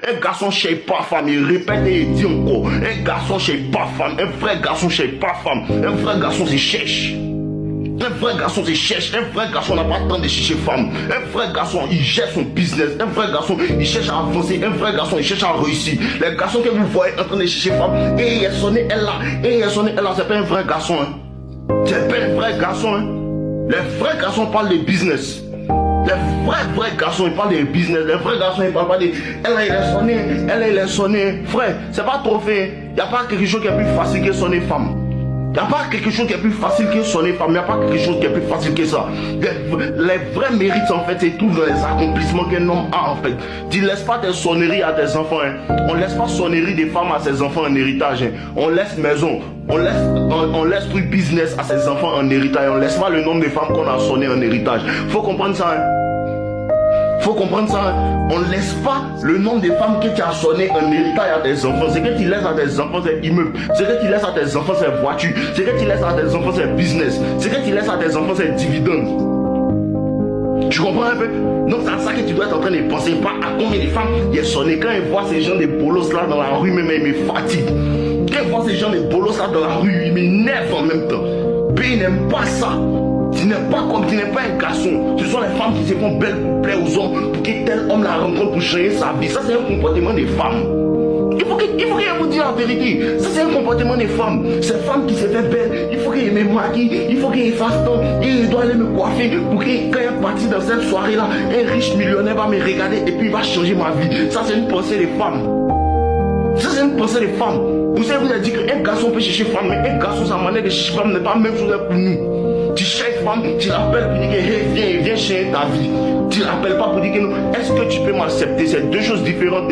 Un garçon cherche pas femme, il répète et il dit encore. Un garçon cherche pas femme, un vrai garçon cherche pas femme. Un vrai garçon se cherche. Un vrai garçon se cherche, un vrai garçon n'a pas le temps de chercher femme. Un vrai garçon, il gère son business. Un vrai garçon, il cherche à avancer. Un vrai garçon, il cherche à réussir. Les garçons que vous voyez en train de chercher femme, et il est sonné, elle là, et il est sonné, elle là, c'est pas un vrai garçon. Hein. C'est pas un vrai garçon. Hein. Les vrais garçons parlent de business. Les vrais garçons, ils parlent de business. Les vrais garçons, ils parlent pas de. Elle là, il est sonné, elle là, il est sonné. Frère, c'est pas trop fait. Il n'y a pas quelque chose qui est plus facile que sonner femme. Il n'y a pas quelque chose qui est plus facile que sonner femme, il n'y a pas quelque chose qui est plus facile que ça. Les vrais mérites en fait, c'est tout dans les accomplissements qu'un homme a en fait. Tu ne laisses pas tes sonneries à tes enfants. Hein. On ne laisse pas sonneries des femmes à ses enfants en héritage. Hein. On laisse maison, on laisse tout business à ses enfants en héritage. On ne laisse pas le nombre de femmes qu'on a sonné en héritage. Faut comprendre ça. Hein. Faut comprendre ça. Hein. On ne laisse pas le nombre de femmes que tu as sonné en héritage à tes enfants. Ce que tu laisses à tes enfants, c'est immeuble. Ce que tu laisses à tes enfants, c'est voiture. Ce que tu laisses à tes enfants, c'est business. Ce que tu laisses à tes enfants, c'est dividende. Tu comprends un peu? Donc c'est à ça que tu dois être en train de penser. Pas à combien de femmes il est sonné. Quand ils voient ces gens de bolos là dans la rue, même ils me fatiguent. Quand ils voient ces gens de bolos là dans la rue, ils m'énervent en même temps. Puis ils n'aiment pas ça. Tu n'es pas comme, tu n'es pas un garçon. Ce sont les femmes qui se font belles pour plaire aux hommes, pour que tel homme la rencontre pour changer sa vie. Ça, c'est un comportement des femmes. Il faut que vous dise la vérité. Ça, c'est un comportement des femmes. Ces femmes qui se font belles, il faut qu'elles me maquillent, il faut qu'elles fassent temps, et il doit aller me coiffer pour que quand elle partit dans cette soirée-là, un riche millionnaire va me regarder et puis il va changer ma vie. Ça, c'est une pensée des femmes. Ça, c'est une pensée des femmes. Vous savez, vous avez dit qu'un garçon peut chercher femme, mais un garçon, sa manière de chercher femme n'est pas la même chose pour nous. Tu cherches femme, tu l'appelles pour dire que hey, viens changer ta vie. Tu l'appelles pas pour dire que non. Est-ce que tu peux m'accepter? C'est deux choses différentes.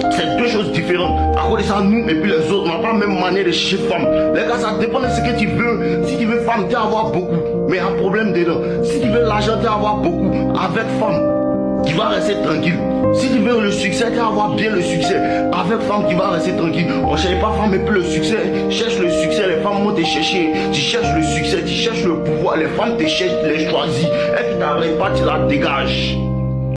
C'est deux choses différentes. À cause de ça, nous et puis les autres, on n'a pas la même manière de chercher femme. Les gars, ça dépend de ce que tu veux. Si tu veux femme, tu vas avoir beaucoup. Mais il y a un problème dedans. Si tu veux l'argent, tu vas avoir beaucoup. Avec femme, tu vas rester tranquille. Si tu veux le succès, tu vas avoir bien le succès. Avec femme, tu vas rester tranquille. On ne cherche pas femme et puis le succès. Cherche le succès, les femmes vont te chercher. Tu cherches le succès, tu cherches le pouvoir. Les femmes te cherchent, tu les choisis. Et puis tu n'arrives pas, tu la dégages.